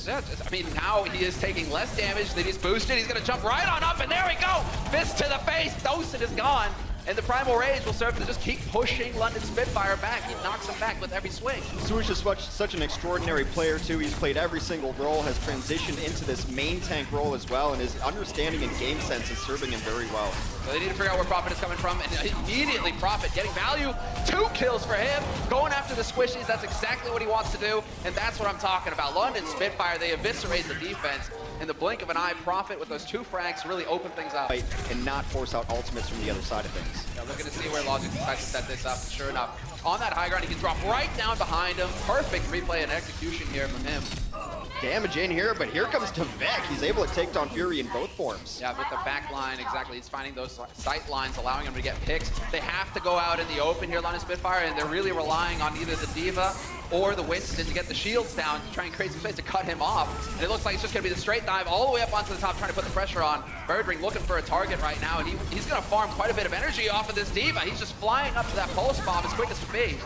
Yeah, I mean, now he is taking less damage than he's boosted. He's going to jump right on up, and there we go! Fist to the face, Dosen is gone. And the Primal Rage will serve to just keep pushing London Spitfire back. He knocks him back with every swing. Swoosh is such an extraordinary player too. He's played every single role, has transitioned into this main tank role as well, and his understanding and game sense is serving him very well. So they need to figure out where Prophet is coming from, and immediately Prophet getting value. 2 kills for him, going after the squishies. That's exactly what he wants to do, and that's what I'm talking about. London Spitfire, they eviscerate the defense. In the blink of an eye, Prophet with those 2 frags really open things up. And not force out ultimates from the other side of things. Yeah, looking to see where Logic decides to set this up. Sure enough, on that high ground, he can drop right down behind him. Perfect replay and execution here from him. Damage in here, but here comes Tavek. He's able to take down Fury in both forms. Yeah, with the back line, exactly. He's finding those sight lines, allowing him to get picks. They have to go out in the open here, London Spitfire, and they're really relying on either the Diva or the Winston to get the shields down to try and create some space to cut him off. And it looks like it's just going to be the straight dive all the way up onto the top, trying to put the pressure on. Birdring looking for a target right now, and he's going to farm quite a bit of energy off of this Diva. He's just flying up to that pulse bomb as quick as can be.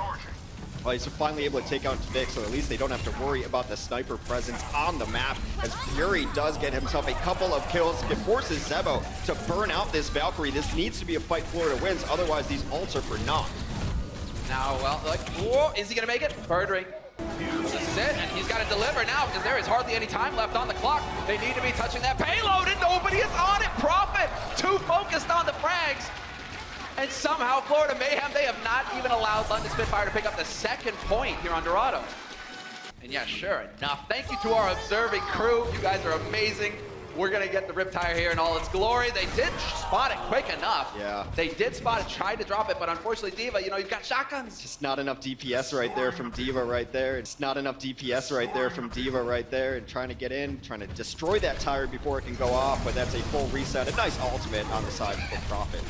Well, he's finally able to take out Tavik, so at least they don't have to worry about the sniper presence on the map, as Fury does get himself a couple of kills. It forces Zebo to burn out this Valkyrie. This needs to be a fight Florida wins, otherwise these ults are for naught. Now, well, like, whoa, is he gonna make it? Birdring. This is it, and he's got to deliver now because there is hardly any time left on the clock. They need to be touching that payload, and nobody is on it. Prophet, too focused on the frags. And somehow, Florida Mayhem, they have not even allowed London Spitfire to pick up the 2nd point here on Dorado. And yeah, sure enough. Thank you to our observing crew. You guys are amazing. We're going to get the Riptire here in all its glory. They did spot it quick enough. Yeah. They did spot it, tried to drop it, but unfortunately, Diva, you know, you've got shotguns. Just not enough DPS right there from Diva right there. It's not enough DPS right there from Diva right there. And trying to get in, trying to destroy that tire before it can go off, but that's a full reset. A nice ultimate on the side for Prophet.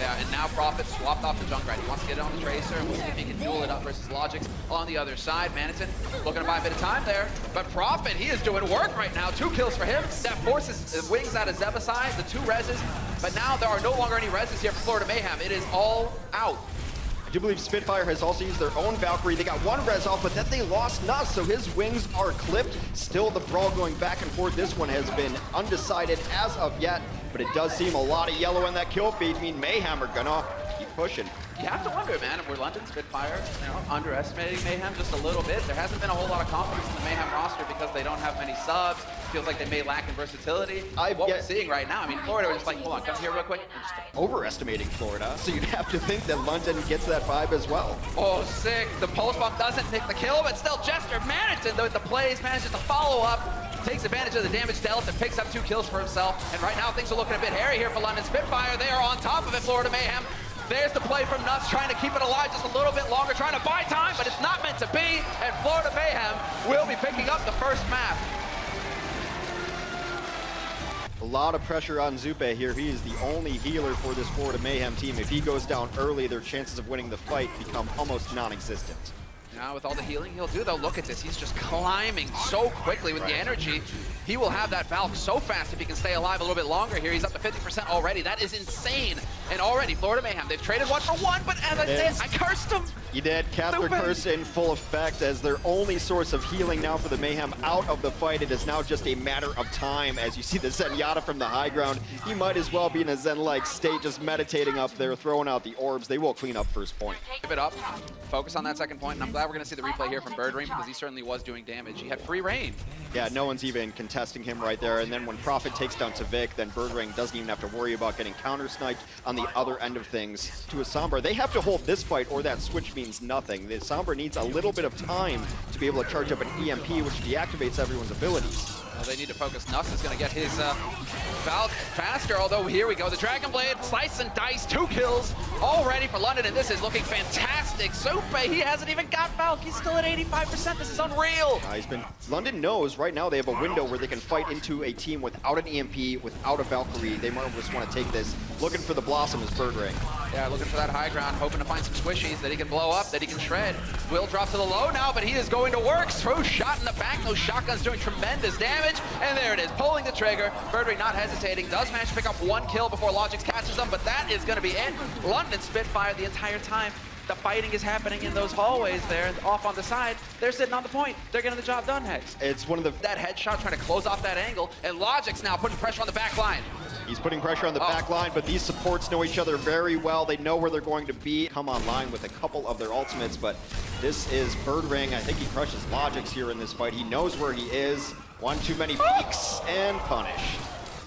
Yeah, and now Prophet swapped off the Junkrat. He wants to get it on the Tracer, and we'll see if he can duel it up versus Logix on the other side. Maniton looking to buy a bit of time there, but Prophet, he is doing work right now. 2 kills for him. That forces wings out of Zeba's side, the 2 reses, but now there are no longer any reses here for Florida Mayhem. It is all out. I do believe Spitfire has also used their own Valkyrie. They got 1 res off, but then they lost Nuss, so his wings are clipped. Still the brawl going back and forth. This one has been undecided as of yet, but it does seem a lot of yellow in that kill feed. I mean, Mayhem are gonna keep pushing. You have to wonder, man, if we're London Spitfire, you know, underestimating Mayhem just a little bit. There hasn't been a whole lot of confidence in the Mayhem roster because they don't have many subs. Feels like they may lack in versatility. What we're seeing right now, I mean, Florida, we're just like, hold on, come here real quick. Overestimating Florida, so you'd have to think that London gets that vibe as well. Oh, sick. The pulse bomb doesn't pick the kill, but still Jester Maniton, though, the plays, manages to follow up, takes advantage of the damage dealt, and picks up 2 kills for himself. And right now, things are looking a bit hairy here for London Spitfire. They are on top of it, Florida Mayhem. There's the play from Nuts, trying to keep it alive just a little bit longer, trying to buy time, but it's not meant to be. And Florida Mayhem will be picking up the first map. A lot of pressure on Zupe here. He is the only healer for this Florida Mayhem team. If he goes down early, their chances of winning the fight become almost non-existent. Now, with all the healing he'll do, though, look at this. He's just climbing so quickly with the energy. He will have that Valk so fast if he can stay alive a little bit longer here. He's up to 50% already. That is insane. And already, Florida Mayhem, they've traded 1 for 1, but as I said, I cursed him. You did. Cast their curse in full effect as their only source of healing now for the Mayhem out of the fight. It is now just a matter of time as you see the Zenyatta from the high ground. He might as well be in a Zen-like state, just meditating up there, throwing out the orbs. They will clean up first point. Give it up. Focus on that 2nd point, and I'm glad we're going to see the replay here from Birdring because he certainly was doing damage. He had free reign. Yeah, no one's even contesting him right there. And then when Prophet takes down Tavik, then Birdring doesn't even have to worry about getting counter-sniped on the other end of things. To a Sombra, they have to hold this fight or that switch means nothing. The Sombra needs a little bit of time to be able to charge up an EMP, which deactivates everyone's abilities. Well, they need to focus. Nuss is going to get his Valk faster, although here we go. The Dragon Blade, slice and dice, 2 kills already for London, and this is looking fantastic. Zupe, he hasn't even got Valk. He's still at 85%. This is unreal. London knows right now they have a window where they can fight into a team without an EMP, without a Valkyrie. They might just want to take this. Looking for the Blossom is Birdring. Yeah, looking for that high ground, hoping to find some squishies that he can blow up, that he can shred. Will drop to the low now, but he is going to work. Throw shot in the back. Those shotguns doing tremendous damage. And there it is, pulling the trigger. Birdring not hesitating, does manage to pick up 1 kill before Logix catches them, but that is going to be it. London Spitfire the entire time The fighting is happening in those hallways there, off on the side. They're sitting on the point. They're getting the job done, Hex. It's one of the... That headshot trying to close off that angle, and Logic's now putting pressure on the back line. He's putting pressure on the back line, but these supports know each other very well. They know where they're going to be. Come online with a couple of their ultimates, but this is Birdring. I think he crushes Logic's here in this fight. He knows where he is. One too many peeks and punish.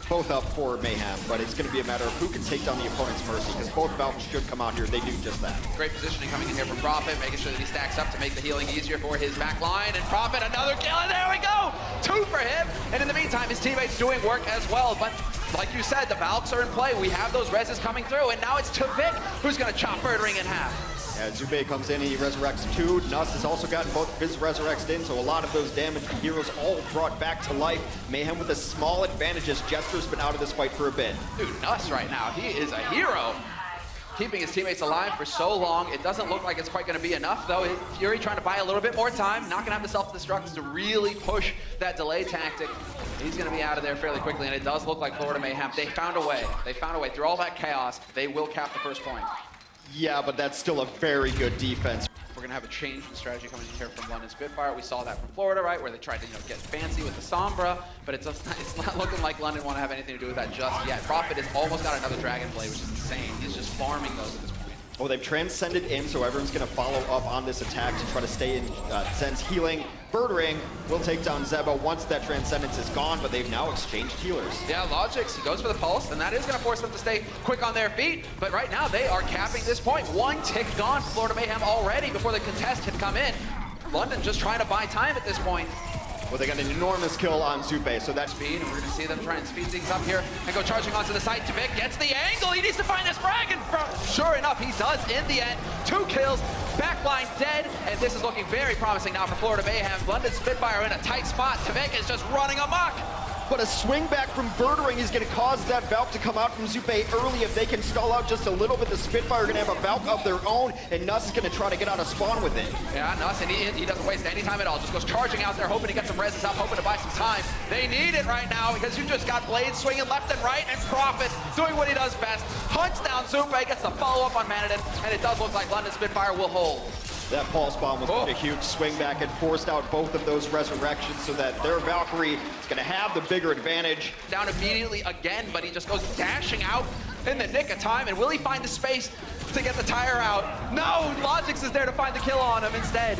Both up for Mayhem, but it's going to be a matter of who can take down the opponent's Mercy, because both Falcons should come out here. They do just that. Great positioning coming in here from Prophet, making sure that he stacks up to make the healing easier for his back line. And Prophet, another kill, and there we go! 2 for him. And in the meantime, his teammates doing work as well. But like you said, the Valks are in play. We have those reses coming through, and now it's Tavik who's going to chop Birdring in half. Zube comes in and he resurrects 2. Nuss has also gotten both of his resurrects in, so a lot of those damaged heroes all brought back to life. Mayhem with a small advantage as Jester's been out of this fight for a bit. Dude, Nuss right now, he is a hero. Keeping his teammates alive for so long. It doesn't look like it's quite going to be enough, though. Fury trying to buy a little bit more time, not going to have the self-destructs to really push that delay tactic. He's going to be out of there fairly quickly, and it does look like Florida Mayhem. They found a way. They found a way. Through all that chaos, they will cap the first point. Yeah, but that's still a very good defense. We're gonna have a change in strategy coming in here from London Spitfire. We saw that from Florida, right, where they tried to get fancy with the Sombra, but it's not looking like London want to have anything to do with that just yet. Prophet has almost got another Dragon Blade, which is insane. He's just farming those at this point. Oh, they've transcended in, so everyone's gonna follow up on this attack to try to stay in Zen's healing. Birdring will take down Zebo once that transcendence is gone, but they've now exchanged healers. Yeah, Logix, he goes for the pulse, and that is going to force them to stay quick on their feet. But right now, they are capping this point. 1 tick gone for Florida Mayhem already before the contest can come in. London just trying to buy time at this point. Well, they got an enormous kill on Zupe, so that's speed, and we're going to see them try and speed things up here and go charging onto the side. Tavik gets the angle. He needs to find this frag, and sure enough, he does in the end. 2 kills, backline dead, and this is looking very promising now for Florida Mayhem. London Spitfire in a tight spot. Tavik is just running amok. But a swing back from Birdring is going to cause that Valk to come out from Zupe early. If they can stall out just a little bit, the Spitfire are going to have a Valk of their own, and Nuss is going to try to get on a spawn with it. Yeah, Nuss, and he doesn't waste any time at all. Just goes charging out there, hoping to get some reses up, hoping to buy some time. They need it right now because you just got Blade swinging left and right, and Prophet doing what he does best. Hunts down Zupe, gets the follow-up on Manadin, and it does look like London Spitfire will hold. That pulse bomb was a huge swing back and forced out both of those resurrections so that their Valkyrie is going to have the bigger advantage. Down immediately again, but he just goes dashing out in the nick of time. And will he find the space to get the tire out? No, Logix is there to find the kill on him instead.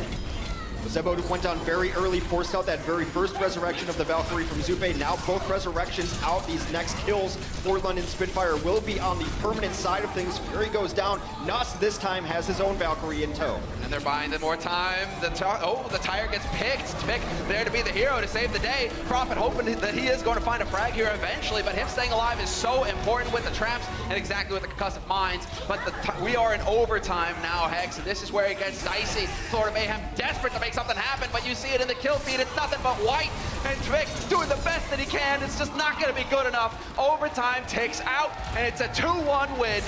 Zebo went down very early, forced out that very first resurrection of the Valkyrie from Zupe. Now both resurrections out. These next kills for London Spitfire will be on the permanent side of things. Fury goes down. Nuss this time has his own Valkyrie in tow. And they're buying them more time. The tire gets picked. Vic there to be the hero to save the day. Prophet hoping that he is going to find a frag here eventually, but him staying alive is so important with the traps and exactly with the concussive mines. But we are in overtime now, Hex, and this is where it gets dicey. Florida Mayhem desperate to make something happen, but you see it in the kill feed. It's nothing but white, and Vic doing the best that he can. It's just not going to be good enough. Overtime takes out, and it's a 2-1 win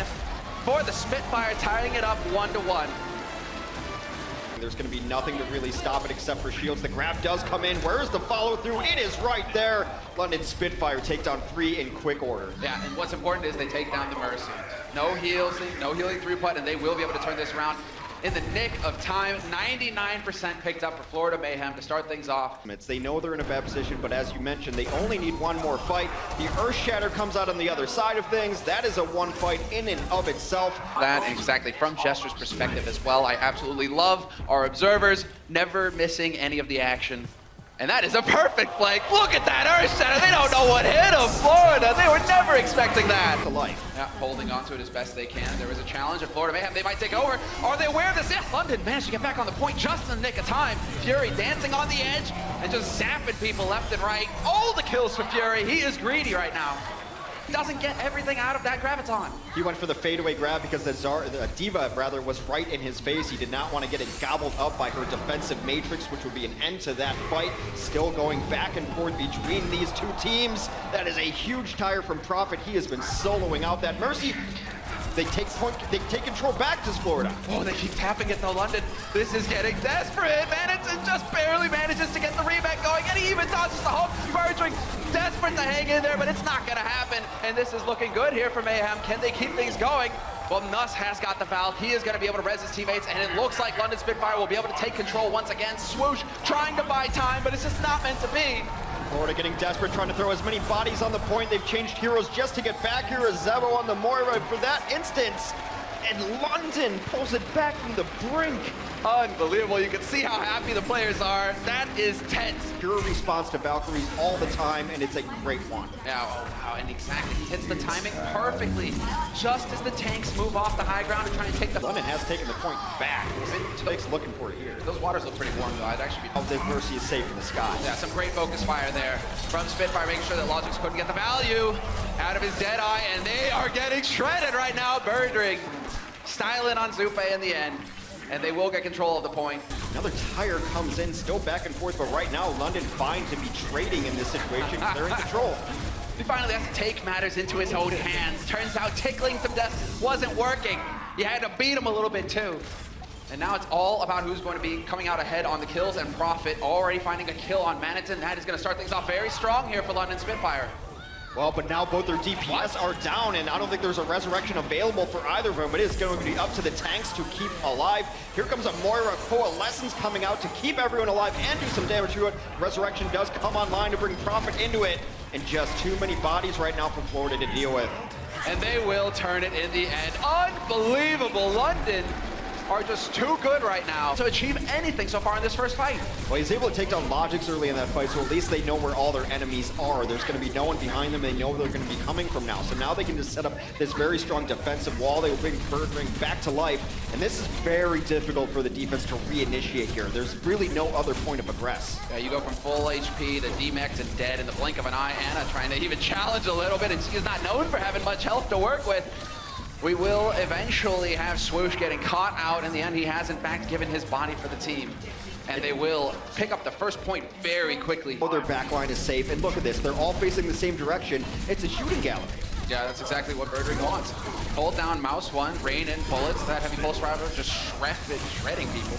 for the Spitfire, tying it up 1-1. There's going to be nothing to really stop it except for shields. The grab does come in. Where's the follow through? It is right there. London Spitfire take down 3 in quick order. Yeah, and what's important is they take down the Mercy. No heals, no healing throughput, and they will be able to turn this around in the nick of time. 99% picked up for Florida Mayhem to start things off. They know they're in a bad position, but as you mentioned, they only need one more fight. The Earth Shatter comes out on the other side of things. That is a 1 fight in and of itself. That exactly from Jester's perspective as well. I absolutely love our observers never missing any of the action. And that is a perfect flank. Look at that Earth Shatter. They don't know what hit them. Florida, they were never expecting that. To life. Yeah, holding on to it as best they can. There was a challenge at Florida Mayhem. They might take over. Are they aware of this? Yeah, London managed to get back on the point just in the nick of time. Fury dancing on the edge and just zapping people left and right. All the kills for Fury. He is greedy right now. Doesn't get everything out of that Graviton. He went for the fadeaway grab because the Diva was right in his face. He did not want to get it gobbled up by her defensive matrix, which would be an end to that fight. Still going back and forth between these two teams. That is a huge tire from Prophet. He has been soloing out that Mercy. They take control back to Florida. Oh, they keep tapping it to London. This is getting desperate. Managin just barely manages to get the rematch going, and he even dodges the hook. Birdring desperate to hang in there, but it's not going to happen. And this is looking good here for Mayhem. Can they keep things going? Well, Nuss has got the Valve. He is going to be able to res his teammates, and it looks like London Spitfire will be able to take control once again. Swoosh trying to buy time, but it's just not meant to be. Florida getting desperate, trying to throw as many bodies on the point. They've changed heroes just to get back here. Zebo on the Moira for that instance. And London pulls it back from the brink. Unbelievable. You can see how happy the players are. That is tense. Pure response to Valkyries all the time, and it's a great one. Yeah, oh, wow, and exactly. He hits the timing perfectly. Just as the tanks move off the high ground and try and take the... London has taken the point back. Vic's looking for it here. Those waters look pretty warm, though. I'd actually be... Oh, the Mercy is safe in the sky. Yeah, some great focus fire there from Spitfire, making sure that Logix couldn't get the value out of his Deadeye, and they are getting shredded right now. Birdring styling on Zupe in the end, and they will get control of the point. Another tire comes in, still back and forth, but right now London fine to be trading in this situation. They're in control. He finally has to take matters into his own hands. Turns out tickling some death wasn't working. You had to beat him a little bit too. And now it's all about who's going to be coming out ahead on the kills, and Prophet already finding a kill on Maniton. That is going to start things off very strong here for London Spitfire. Well, but now both their DPS are down, and I don't think there's a resurrection available for either of them. It is going to be up to the tanks to keep alive. Here comes a Moira Coalescence coming out to keep everyone alive and do some damage to it. Resurrection does come online to bring Prophet into it, and just too many bodies right now for Florida to deal with. And they will turn it in the end. Unbelievable. London are just too good right now to achieve anything so far in this first fight. Well, he's able to take down Logix early in that fight, so at least they know where all their enemies are. There's going to be no one behind them. They know where they're going to be coming from now. So now they can just set up this very strong defensive wall. They will bring Birdring back to life, and this is very difficult for the defense to reinitiate here. There's really no other point of aggress. Yeah, you go from full HP to DMX and dead in the blink of an eye. Anna trying to even challenge a little bit, and she's not known for having much health to work with. We will eventually have Swoosh getting caught out. In the end, he has in fact given his body for the team. And they will pick up the first point very quickly. Oh, their backline is safe, and look at this. They're all facing the same direction. It's a shooting gallery. Yeah, that's exactly what Birdring wants. Hold down mouse one, rain in bullets. That heavy pulse rider just shredding people.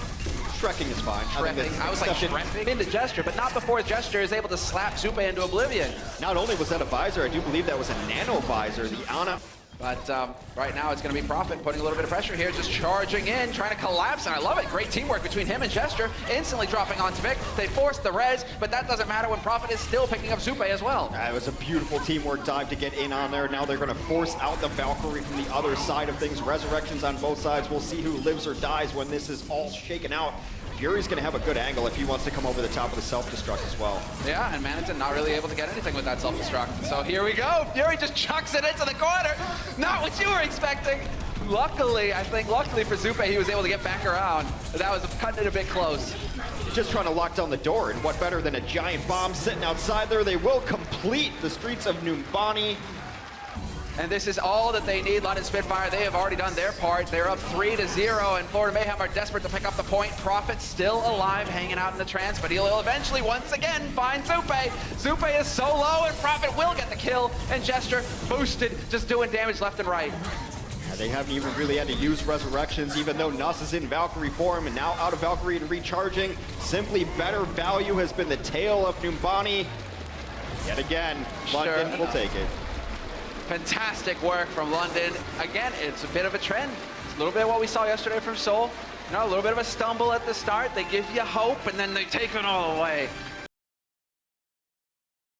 Shrekking is fine. I was like shredding into Gesture, but not before Gesture is able to slap Zupe into oblivion. Not only was that a visor, I do believe that was a nano visor. The Ana. But right now it's going to be Prophet putting a little bit of pressure here, just charging in, trying to collapse, and I love it. Great teamwork between him and Gesture, instantly dropping onto Vic. They forced the res, but that doesn't matter when Prophet is still picking up Zupe as well. It was a beautiful teamwork dive to get in on there. Now they're going to force out the Valkyrie from the other side of things. Resurrections on both sides. We'll see who lives or dies when this is all shaken out. Fury's going to have a good angle if he wants to come over the top of the self-destruct as well. Yeah, and Maniton not really able to get anything with that self-destruct. So here we go. Fury just chucks it into the corner. Not what you were expecting. Luckily for Zupe, he was able to get back around. That was cutting it a bit close. Just trying to lock down the door, and what better than a giant bomb sitting outside there? They will complete the streets of Numbani. And this is all that they need. London Spitfire, they have already done their part. They're up 3-0, and Florida Mayhem are desperate to pick up the point. Prophet still alive, hanging out in the trance, but he'll eventually, once again, find Zupe. Zupe is so low, and Prophet will get the kill, and Gesture boosted, just doing damage left and right. They haven't even really had to use resurrections, even though Nuss is in Valkyrie form and now out of Valkyrie and recharging. Simply better value has been the tail of Numbani. Yet again, London will take it. Fantastic work from London. Again, it's a bit of a trend. It's a little bit of what we saw yesterday from Seoul. You know, a little bit of a stumble at the start. They give you hope, and then they take it all away.